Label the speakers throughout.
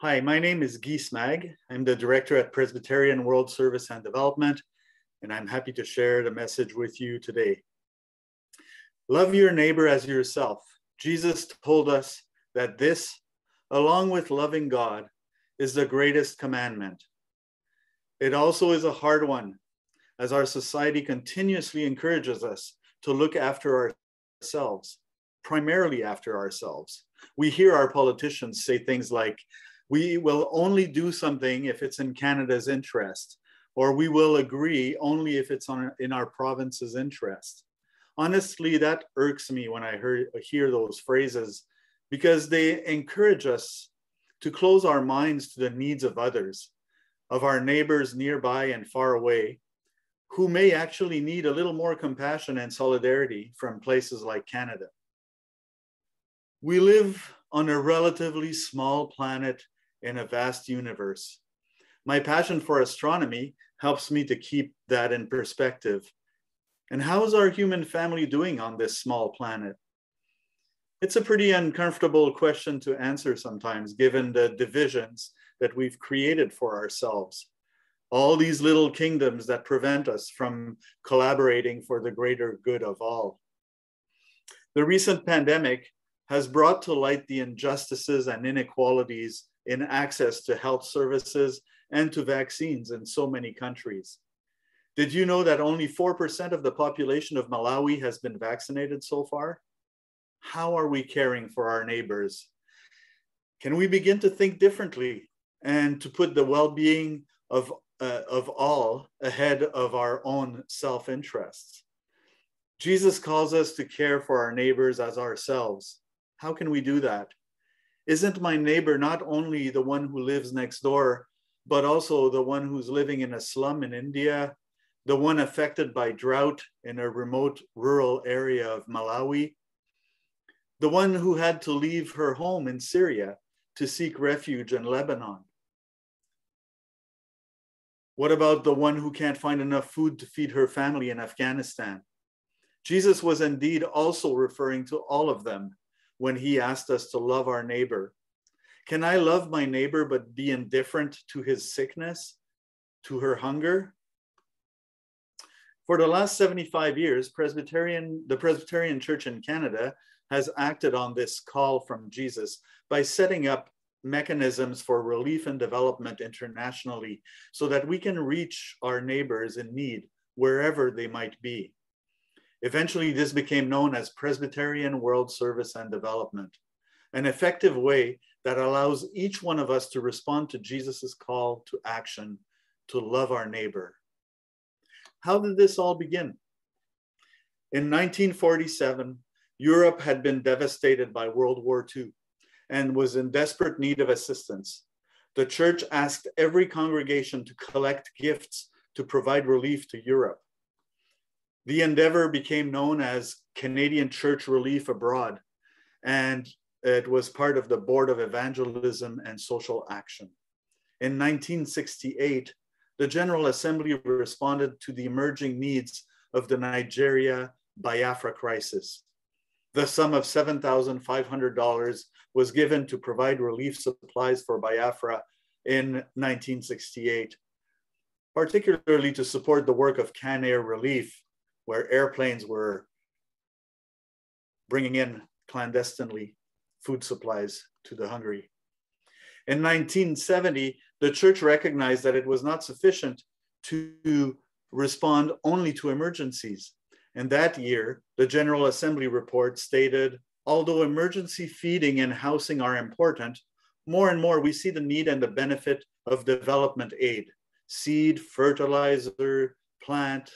Speaker 1: Hi, my name is Guy Smagghe. I'm the director at Presbyterian World Service and Development, and I'm happy to share the message with you today. Love your neighbor as yourself. Jesus told us that this, along with loving God, is the greatest commandment. It also is a hard one, as our society continuously encourages us to look after ourselves, primarily after ourselves. We hear our politicians say things like, we will only do something if it's in Canada's interest, or we will agree only if it's in our province's interest. Honestly, that irks me when I hear those phrases, because they encourage us to close our minds to the needs of others, of our neighbors nearby and far away, who may actually need a little more compassion and solidarity from places like Canada. We live on a relatively small planet in a vast universe. My passion for astronomy helps me to keep that in perspective. And how is our human family doing on this small planet? It's a pretty uncomfortable question to answer sometimes, given the divisions that we've created for ourselves. All these little kingdoms that prevent us from collaborating for the greater good of all. The recent pandemic has brought to light the injustices and inequalities in access to health services and to vaccines in so many countries. Did you know that only 4% of the population of Malawi has been vaccinated so far? How are we caring for our neighbors? Can we begin to think differently and to put the well-being of all ahead of our own self-interests? Jesus calls us to care for our neighbors as ourselves. How can we do that? Isn't my neighbor not only the one who lives next door, but also the one who's living in a slum in India, the one affected by drought in a remote rural area of Malawi, the one who had to leave her home in Syria to seek refuge in Lebanon? What about the one who can't find enough food to feed her family in Afghanistan? Jesus was indeed also referring to all of them when he asked us to love our neighbor. Can I love my neighbor but be indifferent to his sickness, to her hunger? For the last 75 years, the Presbyterian Church in Canada has acted on this call from Jesus by setting up mechanisms for relief and development internationally so that we can reach our neighbors in need wherever they might be. Eventually, this became known as Presbyterian World Service and Development, an effective way that allows each one of us to respond to Jesus's call to action, to love our neighbor. How did this all begin? In 1947, Europe had been devastated by World War II and was in desperate need of assistance. The church asked every congregation to collect gifts to provide relief to Europe. The endeavor became known as Canadian Church Relief Abroad, and it was part of the Board of Evangelism and Social Action. In 1968, the General Assembly responded to the emerging needs of the Nigeria-Biafra crisis. The sum of $7,500 was given to provide relief supplies for Biafra in 1968, particularly to support the work of Can Air Relief, where airplanes were bringing in clandestinely food supplies to the hungry. In 1970, the church recognized that it was not sufficient to respond only to emergencies. And that year, the General Assembly report stated, although emergency feeding and housing are important, more and more we see the need and the benefit of development aid, seed, fertilizer, plant,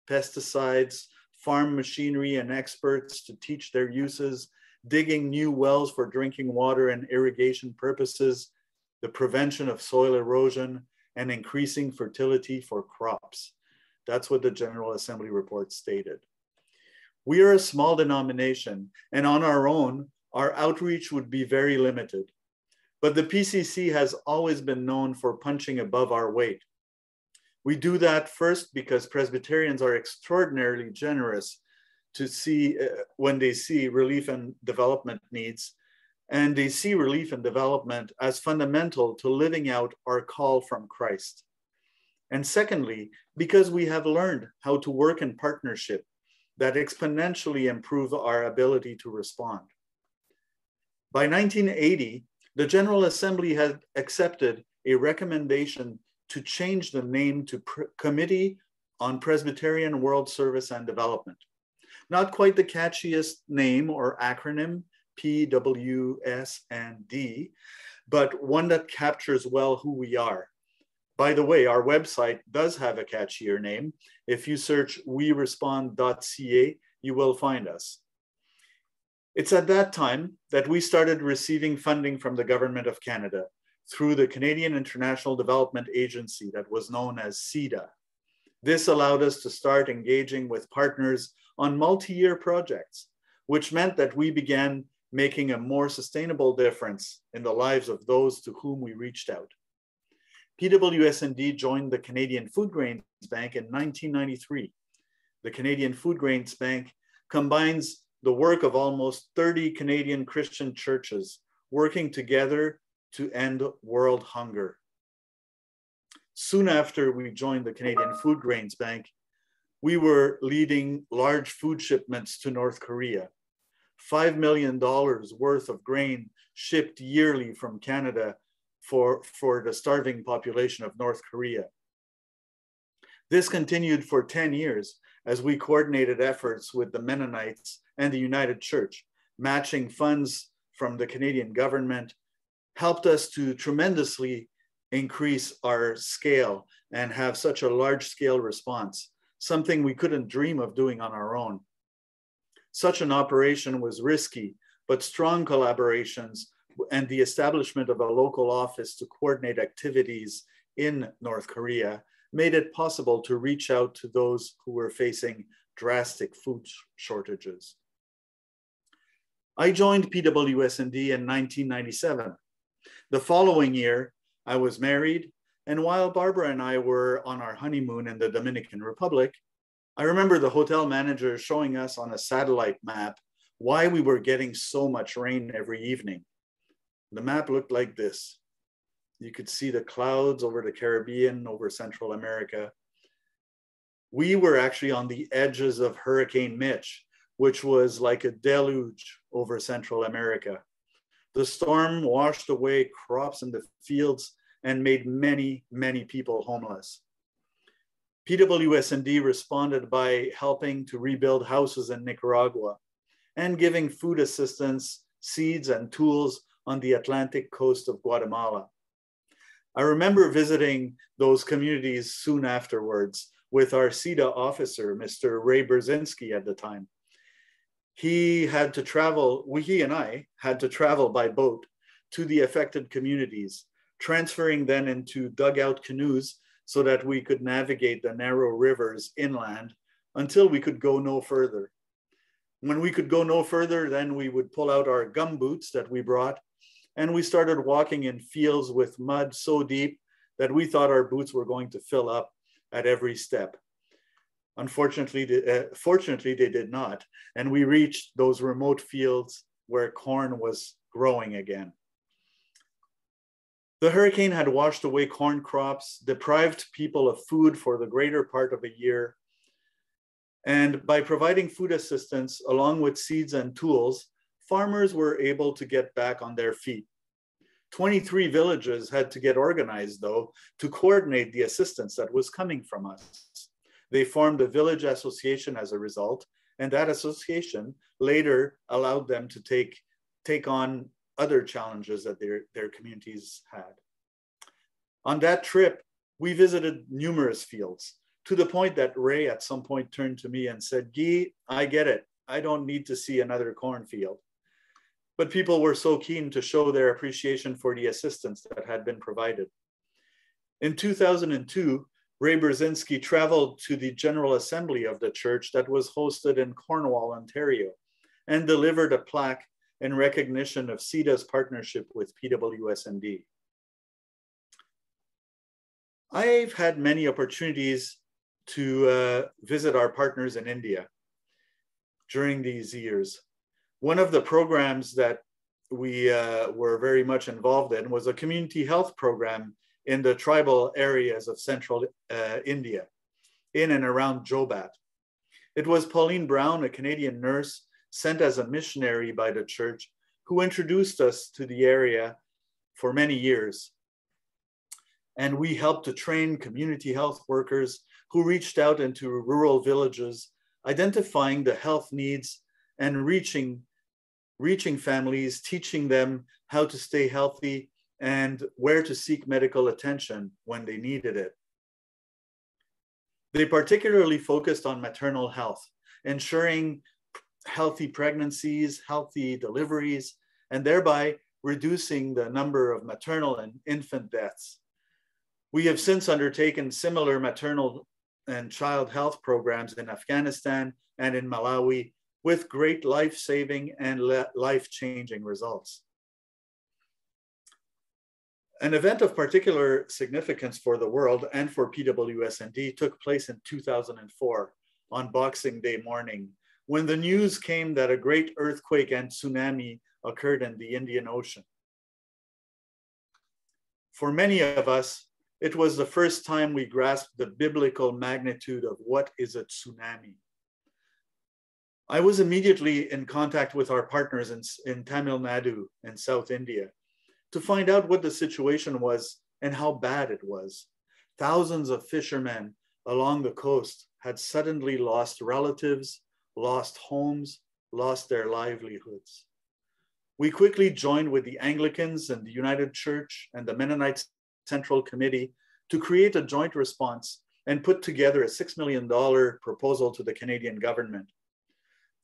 Speaker 1: pesticides, farm machinery and experts to teach their uses, digging new wells for drinking water and irrigation purposes, the prevention of soil erosion, and increasing fertility for crops. That's what the General Assembly report stated. We are a small denomination, and on our own, our outreach would be very limited. But the PCC has always been known for punching above our weight. We do that first because Presbyterians are extraordinarily generous to see when they see relief and development needs and they see relief and development as fundamental to living out our call from Christ. And secondly, because we have learned how to work in partnership that exponentially improve our ability to respond. By 1980, the General Assembly had accepted a recommendation to change the name to Committee on Presbyterian World Service and Development. Not quite the catchiest name or acronym, PWS&D, but one that captures well who we are. By the way, our website does have a catchier name. If you search werespond.ca, you will find us. It's at that time that we started receiving funding from the Government of Canada through the Canadian International Development Agency that was known as CIDA. This allowed us to start engaging with partners on multi-year projects, which meant that we began making a more sustainable difference in the lives of those to whom we reached out. PWS&D joined the Canadian Food Grains Bank in 1993. The Canadian Food Grains Bank combines the work of almost 30 Canadian Christian churches working together to end world hunger. Soon after we joined the Canadian Food Grains Bank, we were leading large food shipments to North Korea. $5 million worth of grain shipped yearly from Canada for the starving population of North Korea. This continued for 10 years as we coordinated efforts with the Mennonites and the United Church. Matching funds from the Canadian government helped us to tremendously increase our scale and have such a large scale response, something we couldn't dream of doing on our own. Such an operation was risky, but strong collaborations and the establishment of a local office to coordinate activities in North Korea made it possible to reach out to those who were facing drastic food shortages. I joined PWS&D in 1997. The following year, I was married, and while Barbara and I were on our honeymoon in the Dominican Republic, I remember the hotel manager showing us on a satellite map why we were getting so much rain every evening. The map looked like this. You could see the clouds over the Caribbean, over Central America. We were actually on the edges of Hurricane Mitch, which was like a deluge over Central America. The storm washed away crops in the fields and made many, many people homeless. PWS&D responded by helping to rebuild houses in Nicaragua and giving food assistance, seeds, and tools on the Atlantic coast of Guatemala. I remember visiting those communities soon afterwards with our CIDA officer, Mr. Ray Brzezinski at the time. He and I had to travel by boat to the affected communities, transferring then into dugout canoes so that we could navigate the narrow rivers inland until we could go no further. When we could go no further, then we would pull out our gum boots that we brought, and we started walking in fields with mud so deep that we thought our boots were going to fill up at every step. Unfortunately, fortunately, they did not, and we reached those remote fields where corn was growing again. The hurricane had washed away corn crops, deprived people of food for the greater part of a year. And by providing food assistance along with seeds and tools, farmers were able to get back on their feet. 23 villages had to get organized, though, to coordinate the assistance that was coming from us. They formed a village association as a result, and that association later allowed them to take on other challenges that their communities had. On that trip, we visited numerous fields, to the point that Ray at some point turned to me and said, "Guy, I get it. I don't need to see another cornfield." But people were so keen to show their appreciation for the assistance that had been provided. In 2002, Ray Brzezinski traveled to the General Assembly of the church that was hosted in Cornwall, Ontario, and delivered a plaque in recognition of CIDA's partnership with PWS&D. I've had many opportunities to visit our partners in India during these years. One of the programs that we were very much involved in was a community health program in the tribal areas of central India, in and around Jobat. It was Pauline Brown, a Canadian nurse sent as a missionary by the church, who introduced us to the area for many years. And we helped to train community health workers who reached out into rural villages, identifying the health needs and reaching families, teaching them how to stay healthy and where to seek medical attention when they needed it. They particularly focused on maternal health, ensuring healthy pregnancies, healthy deliveries, and thereby reducing the number of maternal and infant deaths. We have since undertaken similar maternal and child health programs in Afghanistan and in Malawi with great life-saving and life-changing results. An event of particular significance for the world and for PWS&D took place in 2004 on Boxing Day morning, when the news came that a great earthquake and tsunami occurred in the Indian Ocean. For many of us, it was the first time we grasped the biblical magnitude of what is a tsunami. I was immediately in contact with our partners in Tamil Nadu in South India to find out what the situation was and how bad it was. Thousands of fishermen along the coast had suddenly lost relatives, lost homes, lost their livelihoods. We quickly joined with the Anglicans and the United Church and the Mennonite Central Committee to create a joint response and put together a $6 million proposal to the Canadian government.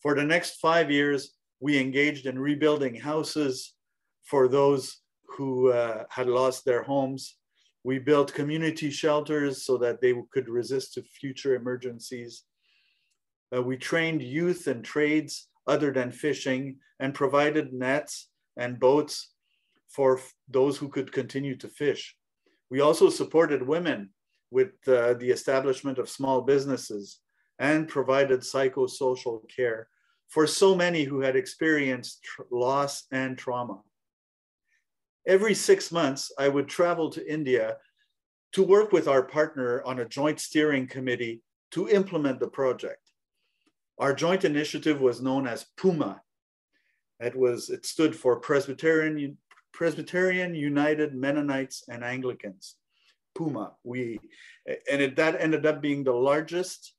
Speaker 1: For the next 5 years, we engaged in rebuilding houses for those who had lost their homes. We built community shelters so that they could resist to future emergencies. We trained youth in trades other than fishing and provided nets and boats for those who could continue to fish. We also supported women with the establishment of small businesses and provided psychosocial care for so many who had experienced loss and trauma. Every 6 months, I would travel to India to work with our partner on a joint steering committee to implement the project. Our joint initiative was known as PUMA. It stood for Presbyterian United Mennonites and Anglicans, PUMA. That ended up being the largest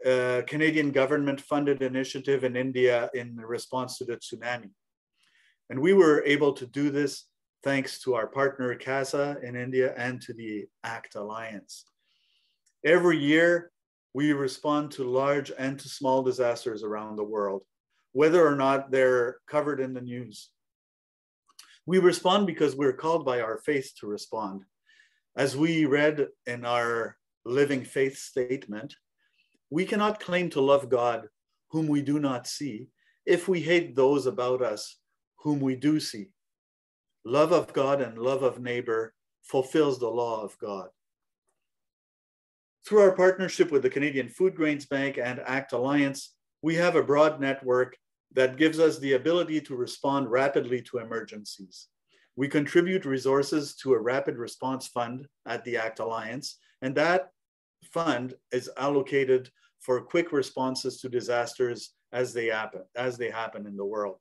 Speaker 1: Canadian government-funded initiative in India in response to the tsunami. And we were able to do this thanks to our partner CASA in India and to the ACT Alliance. Every year, we respond to large and to small disasters around the world, whether or not they're covered in the news. We respond because we're called by our faith to respond. As we read in our Living Faith Statement, we cannot claim to love God, whom we do not see, if we hate those about us whom we do see. Love of God and love of neighbor fulfills the law of God. Through our partnership with the Canadian Food Grains Bank and ACT Alliance, we have a broad network that gives us the ability to respond rapidly to emergencies. We contribute resources to a rapid response fund at the ACT Alliance, and that fund is allocated for quick responses to disasters as they happen in the world.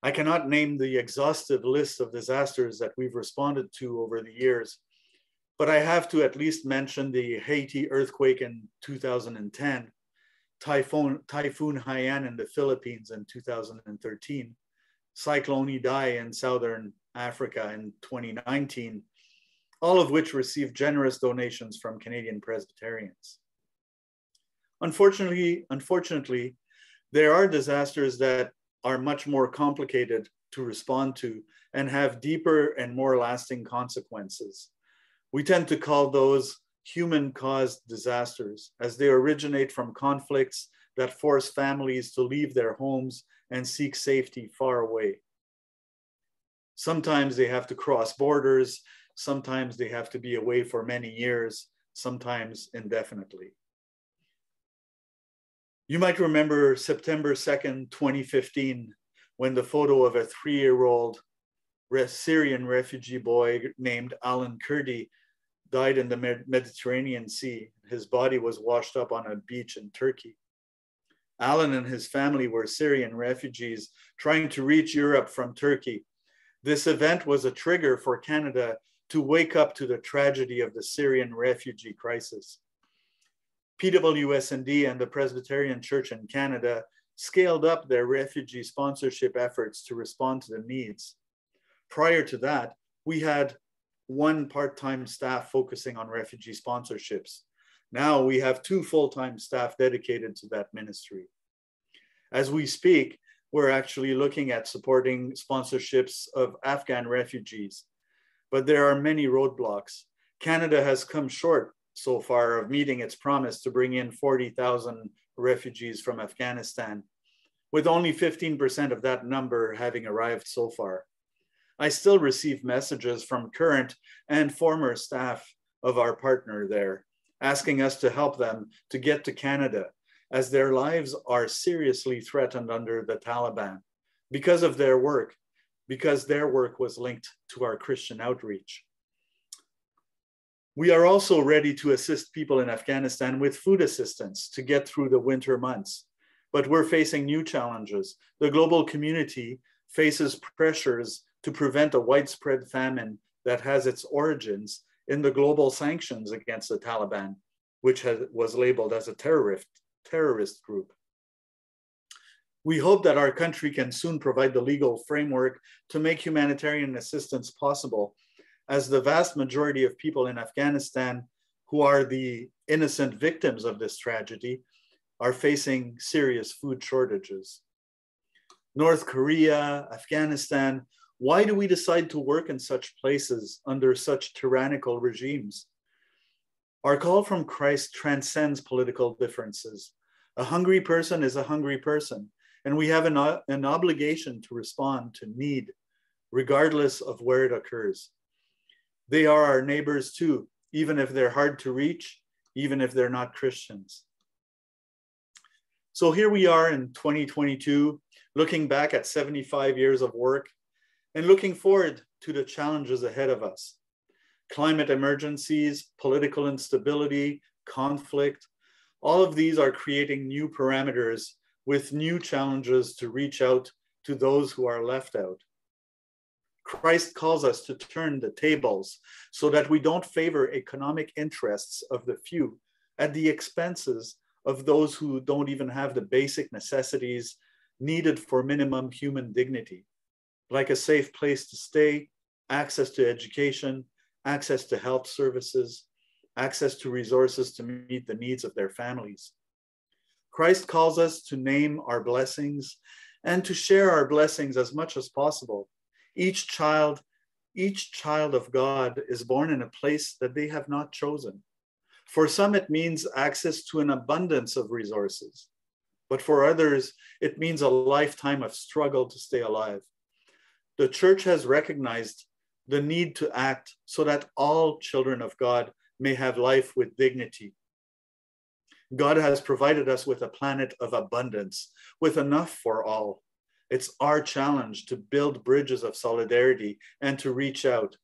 Speaker 1: I cannot name the exhaustive list of disasters that we've responded to over the years, but I have to at least mention the Haiti earthquake in 2010, Typhoon Haiyan in the Philippines in 2013, Cyclone Idai in Southern Africa in 2019, all of which received generous donations from Canadian Presbyterians. Unfortunately, there are disasters that are much more complicated to respond to and have deeper and more lasting consequences. We tend to call those human-caused disasters, as they originate from conflicts that force families to leave their homes and seek safety far away. Sometimes they have to cross borders, sometimes they have to be away for many years, sometimes indefinitely. You might remember September 2nd, 2015, when the photo of a 3-year-old Syrian refugee boy named Alan Kurdi died in the Mediterranean Sea. His body was washed up on a beach in Turkey. Alan and his family were Syrian refugees trying to reach Europe from Turkey. This event was a trigger for Canada to wake up to the tragedy of the Syrian refugee crisis. PWS&D and the Presbyterian Church in Canada scaled up their refugee sponsorship efforts to respond to the needs. Prior to that, we had one part-time staff focusing on refugee sponsorships. Now we have 2 full-time staff dedicated to that ministry. As we speak, we're actually looking at supporting sponsorships of Afghan refugees, but there are many roadblocks. Canada has come short so far of meeting its promise to bring in 40,000 refugees from Afghanistan, with only 15% of that number having arrived so far. I still receive messages from current and former staff of our partner there, asking us to help them to get to Canada, as their lives are seriously threatened under the Taliban because of their work, because their work was linked to our Christian outreach. We are also ready to assist people in Afghanistan with food assistance to get through the winter months, but we're facing new challenges. The global community faces pressures to prevent a widespread famine that has its origins in the global sanctions against the Taliban, which was labeled as a terrorist group. We hope that our country can soon provide the legal framework to make humanitarian assistance possible, as the vast majority of people in Afghanistan who are the innocent victims of this tragedy are facing serious food shortages. North Korea, Afghanistan, why do we decide to work in such places under such tyrannical regimes? Our call from Christ transcends political differences. A hungry person is a hungry person, and we have an obligation to respond to need, regardless of where it occurs. They are our neighbors too, even if they're hard to reach, even if they're not Christians. So here we are in 2022, looking back at 75 years of work and looking forward to the challenges ahead of us. Climate emergencies, political instability, conflict, all of these are creating new parameters with new challenges to reach out to those who are left out. Christ calls us to turn the tables so that we don't favor economic interests of the few at the expenses of those who don't even have the basic necessities needed for minimum human dignity, like a safe place to stay, access to education, access to health services, access to resources to meet the needs of their families. Christ calls us to name our blessings and to share our blessings as much as possible. Each child of God is born in a place that they have not chosen. For some, it means access to an abundance of resources, but for others, it means a lifetime of struggle to stay alive. The church has recognized the need to act so that all children of God may have life with dignity. God has provided us with a planet of abundance, with enough for all. It's our challenge to build bridges of solidarity and to reach out.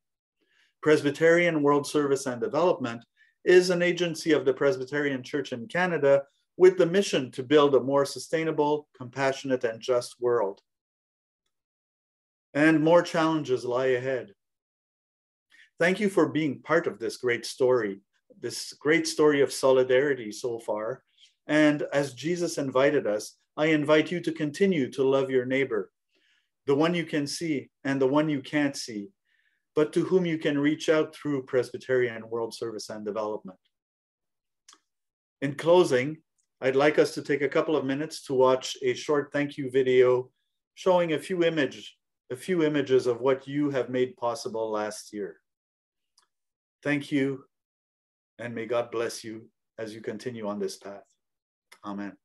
Speaker 1: Presbyterian World Service and Development is an agency of the Presbyterian Church in Canada with the mission to build a more sustainable, compassionate, and just world. And more challenges lie ahead. Thank you for being part of this great story of solidarity so far. And as Jesus invited us, I invite you to continue to love your neighbor, the one you can see and the one you can't see, but to whom you can reach out through Presbyterian World Service and Development. In closing, I'd like us to take a couple of minutes to watch a short thank you video showing a few images of what you have made possible last year. Thank you, and may God bless you as you continue on this path. Amen.